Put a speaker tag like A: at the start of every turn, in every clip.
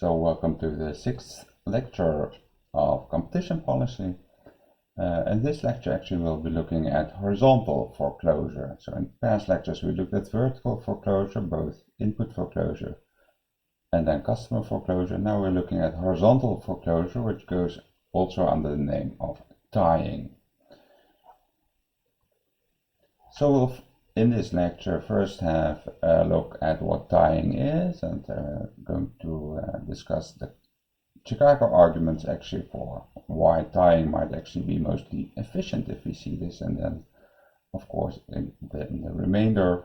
A: So welcome to the 6th lecture of competition policy. In this lecture actually we'll be looking at horizontal foreclosure. So in past lectures we looked at vertical foreclosure, both input foreclosure and then customer foreclosure. Now we're looking at horizontal foreclosure, which goes also under the name of tying. So we'll in this lecture first have a look at what tying is, and going to discuss the Chicago arguments actually for why tying might actually be mostly efficient if we see this, and then of course in the remainder,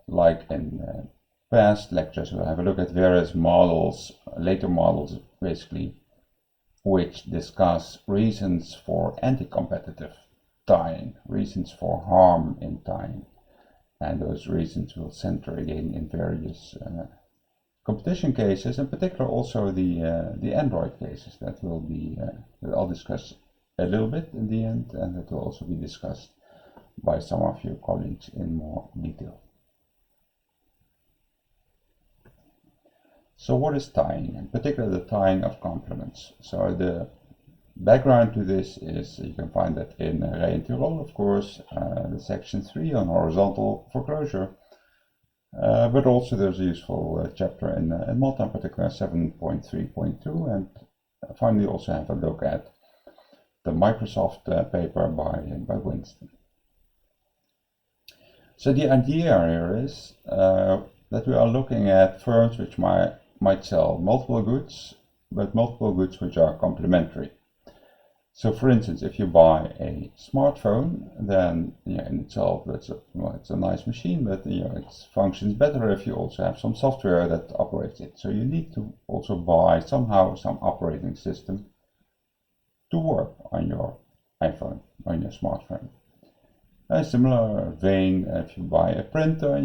A: like in past lectures, we'll have a look at various models, later models basically, which discuss reasons for anti-competitive tying, reasons for harm in tying. And those reasons will center again in various competition cases, in particular also the Android cases that will be that I'll discuss a little bit in the end, and that will also be discussed by some of your colleagues in more detail. So what is tying, in particular the tying of complements? So the background to this is, you can find that in Ray and Tirol, of course, the section 3 on horizontal foreclosure, but also there's a useful chapter in Malta, in particular 7.3.2, and finally also have a look at the Microsoft paper by Winston. So the idea here is that we are looking at firms which might sell multiple goods, but multiple goods which are complementary. So for instance, if you buy a smartphone, then in itself it's a nice machine, but it functions better if you also have some software that operates it. So you need to also buy somehow some operating system to work on your iPhone, on your smartphone. A similar vein, if you buy a printer,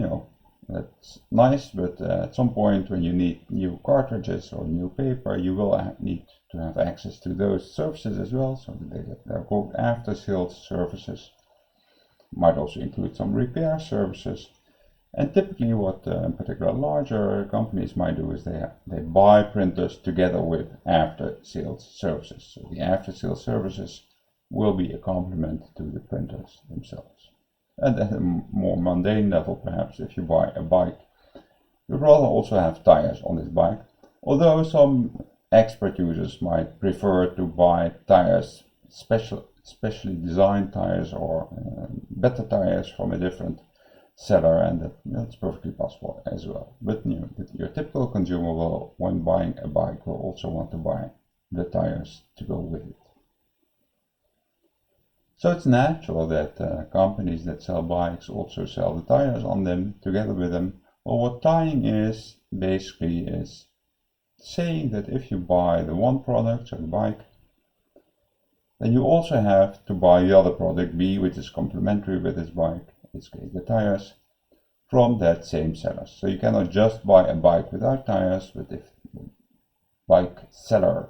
A: that's nice, but at some point when you need new cartridges or new paper, you will need to have access to those services as well. So they're called after-sales services. Might also include some repair services. And typically what in particular larger companies might do is they buy printers together with after-sales services. So the after-sales services will be a complement to the printers themselves. And at a more mundane level, perhaps if you buy a bike, you'd rather also have tires on this bike, although some expert users might prefer to buy tires, specially designed tires or better tires from a different seller, and that's perfectly possible as well. But your typical consumer will, when buying a bike, will also want to buy the tires to go with it. So it's natural that companies that sell bikes also sell the tires on them together with them. Well, what tying is basically is saying that if you buy the one product, so the bike, then you also have to buy the other product B, which is complementary with this bike, in this case the tires, from that same seller. So you cannot just buy a bike without tires, but if the bike seller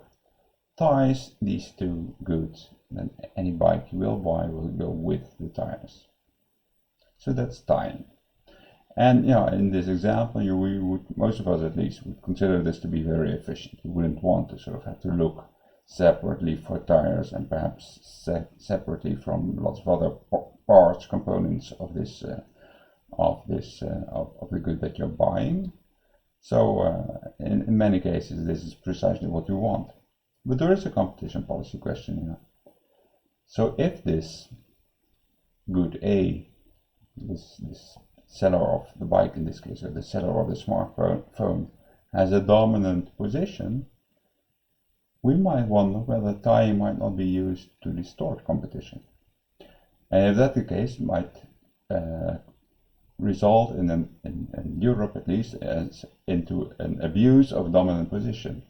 A: ties these two goods, then any bike you will buy will go with the tires. So that's tying. And in this example, we would, most of us at least, would consider this to be very efficient. You wouldn't want to sort of have to look separately for tires and perhaps separately from lots of other parts, components of this of the good that you're buying. So in many cases, this is precisely what you want. But there is a competition policy question here. So if this good A, this seller of the bike in this case, or the seller of the smartphone, has a dominant position, we might wonder whether tying might not be used to distort competition. And if that's the case, it might result in Europe at least into an abuse of dominant position.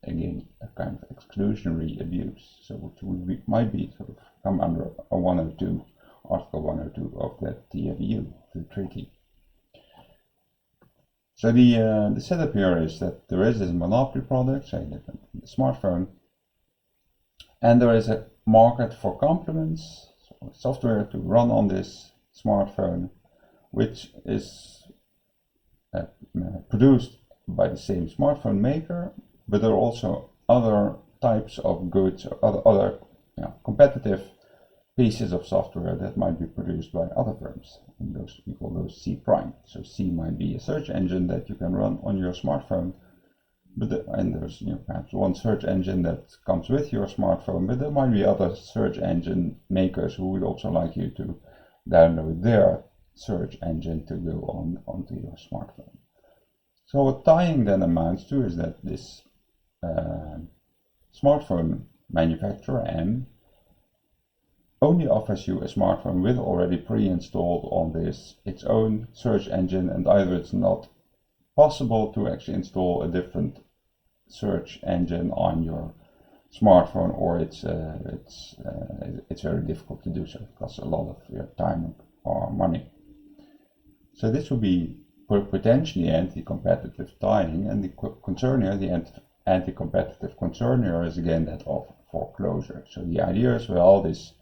A: Again, a kind of exclusionary abuse. So which might be sort of come under Article 102 of the TFU, the treaty. So the setup here is that there is this monopoly product, say the smartphone, and there is a market for complements, so software to run on this smartphone, which is produced by the same smartphone maker, but there are also other types of goods or other competitive pieces of software that might be produced by other firms, and those we call those C prime. So C might be a search engine that you can run on your smartphone, and there's perhaps one search engine that comes with your smartphone, but there might be other search engine makers who would also like you to download their search engine to go onto your smartphone. So what tying then amounts to is that this smartphone manufacturer M only offers you a smartphone with already pre-installed on this its own search engine, and either it's not possible to actually install a different search engine on your smartphone, or it's very difficult to do so. It costs a lot of your time or money. So this would be potentially anti-competitive tying, and the concern here, the anti-competitive concern here, is again that of foreclosure. So the idea is, well, this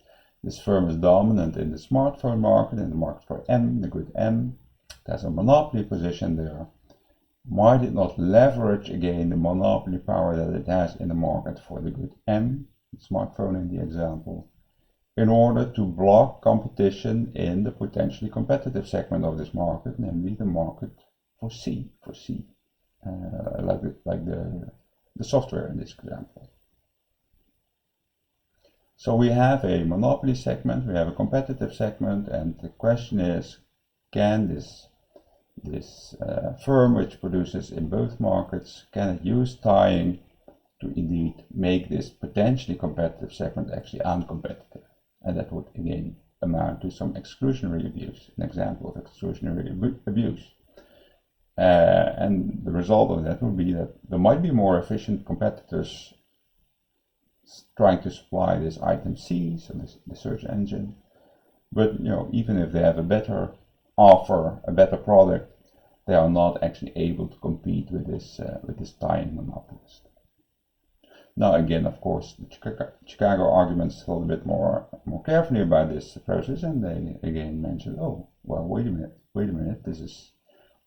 A: firm is dominant in the smartphone market, in the market for M, the good M. It has a monopoly position there. Might it not leverage again the monopoly power that it has in the market for the good M, the smartphone in the example, in order to block competition in the potentially competitive segment of this market, namely the market for C, like the software in this example. So we have a monopoly segment, we have a competitive segment, and the question is, can this firm which produces in both markets, can it use tying to indeed make this potentially competitive segment actually uncompetitive? And that would again amount to some exclusionary abuse, an example of exclusionary abuse. And the result of that would be that there might be more efficient competitors trying to supply this item C, so the search engine, but even if they have a better offer, a better product, they are not actually able to compete with this tying monopolist. Now again, of course, the Chicago arguments a little bit more carefully about this process, and they again mention, oh well, wait a minute, this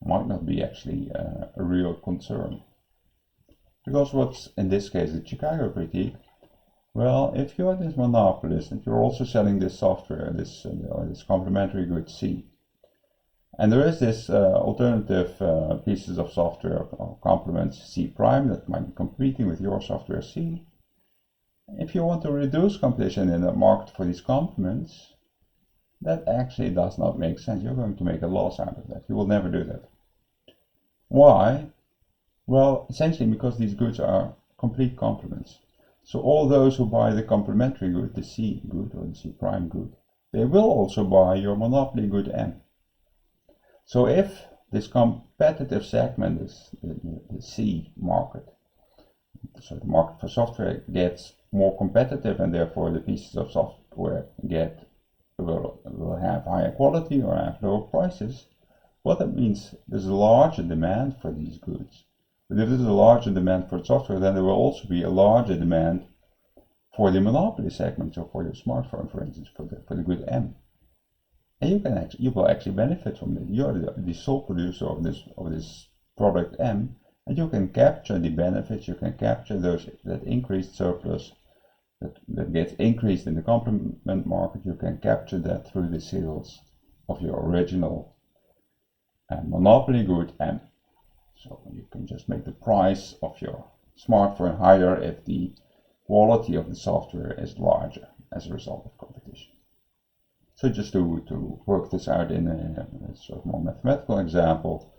A: might not be actually a real concern, because what's in this case the Chicago critique. Well, if you're this monopolist and you're also selling this software, this complementary good C, and there is this alternative pieces of software or complements C prime that might be competing with your software C, if you want to reduce competition in the market for these complements, that actually does not make sense. You're going to make a loss out of that. You will never do that. Why? Well, essentially because these goods are complete complements. So all those who buy the complementary good, the C good or the C prime good, they will also buy your monopoly good M. So if this competitive segment is the C market, so the market for software gets more competitive, and therefore the pieces of software will have higher quality or have lower prices, well, that means there's a larger demand for these goods. But if there's a larger demand for software, then there will also be a larger demand for the monopoly segment, so for your smartphone, for instance, for the good M. And you will actually benefit from it. You're the sole producer of this product M, and you can capture the benefits. You can capture that increased surplus that gets increased in the complement market. You can capture that through the sales of your original monopoly good M. So you can just make the price of your smartphone higher if the quality of the software is larger as a result of competition. So just to work this out in a sort of more mathematical example.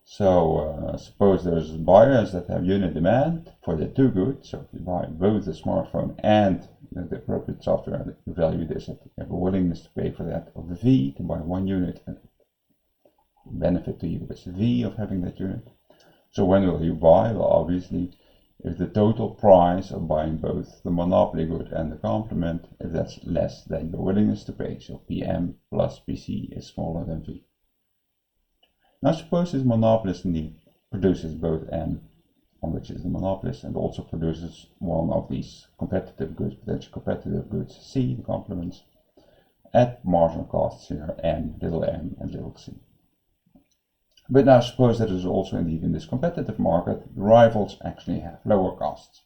A: So suppose there's buyers that have unit demand for the two goods. So if you buy both the smartphone and the appropriate software, you value this at, you have a willingness to pay for that of the V to buy one unit, and benefit to you is the V of having that unit. So when will you buy? Well, obviously, if the total price of buying both the monopoly good and the complement, if that's less than your willingness to pay, so PM plus PC is smaller than V. Now suppose this monopolist indeed produces both M, on which is the monopolist, and also produces one of these competitive goods, potentially competitive goods, C, the complements, at marginal costs here, M, little and little c. But now suppose that is also indeed in this competitive market, rivals actually have lower costs.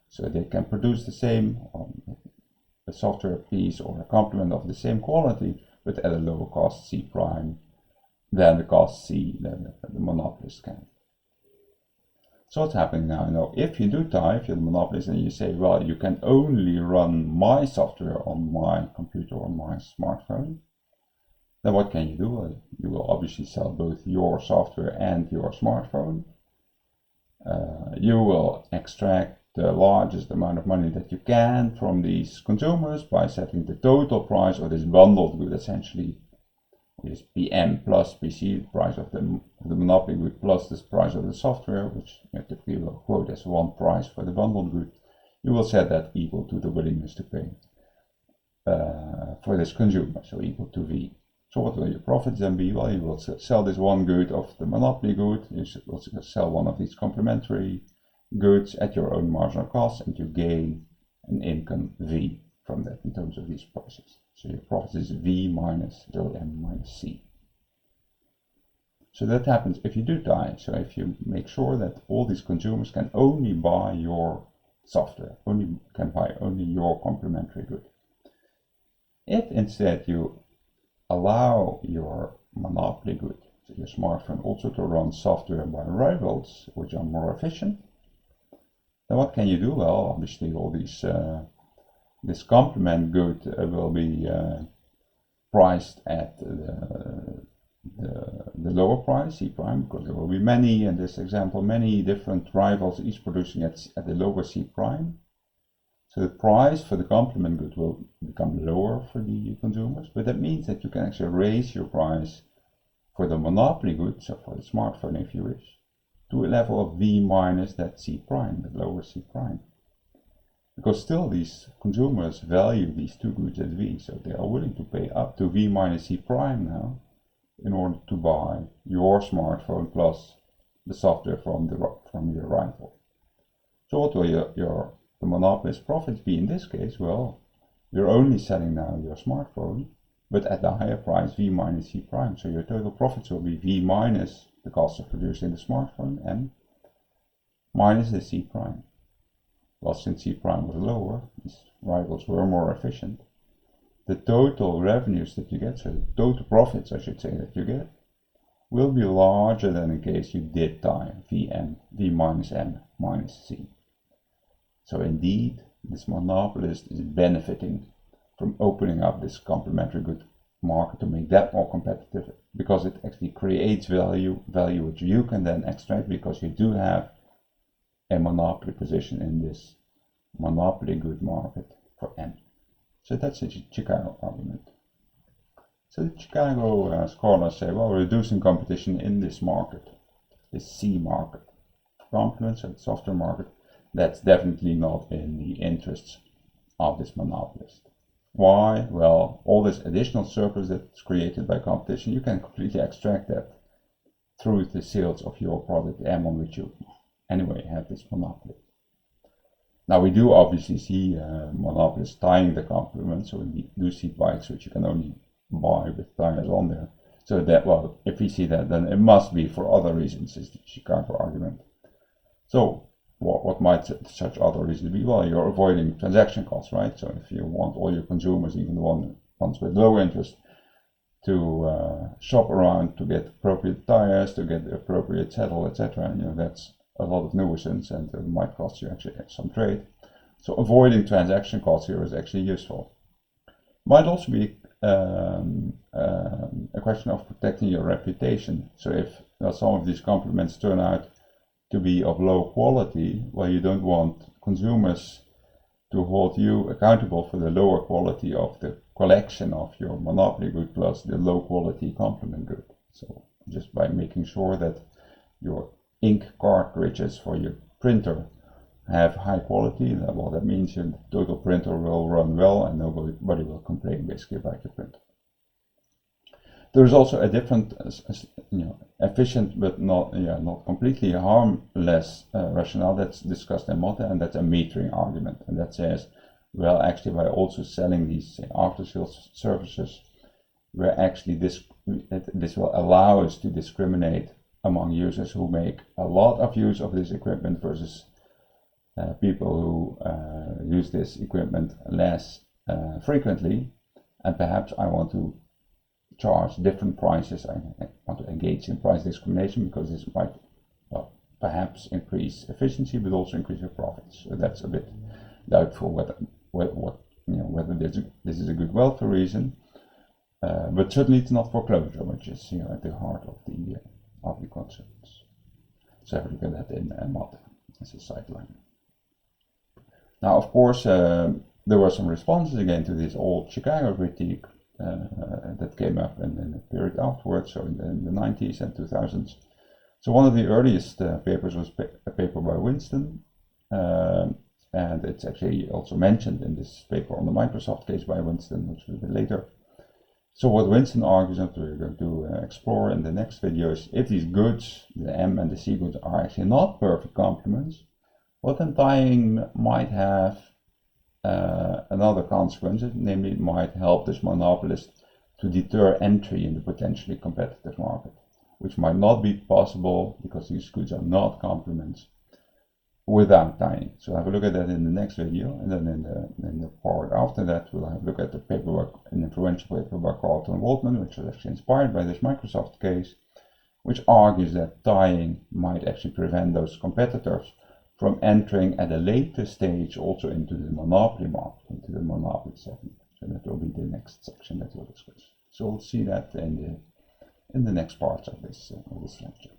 A: So they can produce the same a software piece or a complement of the same quality, but at a lower cost C prime than the cost C that the monopolist can. So what's happening now? If you do tie, if you're the monopolist and you say, well, you can only run my software on my computer or my smartphone, then what can you do? Well, you will obviously sell both your software and your smartphone. You will extract the largest amount of money that you can from these consumers by setting the total price of this bundled good, essentially, is PM plus PC, the price of the monopoly good plus this price of the software, which typically will quote as one price for the bundled good. You will set that equal to the willingness to pay for this consumer, so equal to V. So what will your profits then be? Well, you will sell this one good of the monopoly good, you will sell one of these complementary goods at your own marginal cost, and you gain an income V from that in terms of these prices. So your profit is V minus rho M minus C. So that happens if you do tie. So if you make sure that all these consumers can only buy your software, can buy only your complementary good. If instead you allow your monopoly good, so your smartphone, also to run software by rivals, which are more efficient, then what can you do? Well, obviously all these this complement good will be priced at the lower price, C prime, because there will be many, in this example, many different rivals, each producing at the lower C prime. So the price for the complement good will become lower for the consumers, but that means that you can actually raise your price for the monopoly good, so for the smartphone if you wish, to a level of V minus that C prime, the lower C prime. Because still these consumers value these two goods at V, so they are willing to pay up to V minus C prime now in order to buy your smartphone plus the software from your rival. So what will the monopolist profits be in this case? Well, you're only selling now your smartphone, but at the higher price, V minus C prime. So your total profits will be V minus the cost of producing the smartphone and minus the C prime. Well, since C prime was lower, these rivals were more efficient. The total revenues that you get, so the total profits, I should say, that you get, will be larger than in case you did tie V minus M minus C. So indeed, this monopolist is benefiting from opening up this complementary good market to make that more competitive, because it actually creates value which you can then extract because you do have a monopoly position in this monopoly good market for M. So that's the Chicago argument. So the Chicago scholars say, well, reducing competition in this market, this C market, complements and software market, that's definitely not in the interests of this monopolist. Why? Well, all this additional surplus that's created by competition, you can completely extract that through the sales of your product M, on which you anyway have this monopoly. Now we do obviously see monopolists tying the complement, so we do see bikes which you can only buy with tires on there. So that, well, if we see that, then it must be for other reasons, is the Chicago argument. So what might such other reasons be? Well, you're avoiding transaction costs, right? So if you want all your consumers, even the ones with low interest, to shop around to get appropriate tires, to get the appropriate saddle, etc., that's a lot of nuisance, and it might cost you actually some trade. So avoiding transaction costs here is actually useful. Might also be a question of protecting your reputation. So if some of these complements turn out to be of low quality, well, you don't want consumers to hold you accountable for the lower quality of the collection of your monopoly good plus the low quality complement good. So just by making sure that your ink cartridges for your printer have high quality, well, that means your total printer will run well and nobody will complain basically about your printer. There is also a different, efficient but not completely harmless rationale that's discussed in Motte, and that's a metering argument. And that says, well, actually, by also selling these after-sales services, where actually this will allow us to discriminate among users who make a lot of use of this equipment versus people who use this equipment less frequently, and perhaps I want to charge different prices. I want to engage in price discrimination because this might, well, perhaps increase efficiency but also increase your profits. So that's a bit doubtful whether this is a good welfare reason, but certainly it's not foreclosure, which is at the heart of the concerns. So have a look at that in mod as a sideline. Now, of course, there were some responses again to this old Chicago critique that came up in the period afterwards, so in the 90s and 2000s. So one of the earliest papers was a paper by Winston, and it's actually also mentioned in this paper on the Microsoft case by Winston, which will be later. So what Winston argues, and we're going to explore in the next video, is if these goods, the M and the C goods, are actually not perfect complements, well, then tying might have another consequence, namely it might help this monopolist to deter entry in the potentially competitive market, which might not be possible because these goods are not complements without tying. So have a look at that in the next video, and then in the part after that we'll have a look at the paper, an influential paper by Carlton Waldman, which was actually inspired by this Microsoft case, which argues that tying might actually prevent those competitors from entering at a later stage also into the monopoly market, into the monopoly segment. So that will be the next section that we'll discuss. So we'll see that in the next parts of this lecture.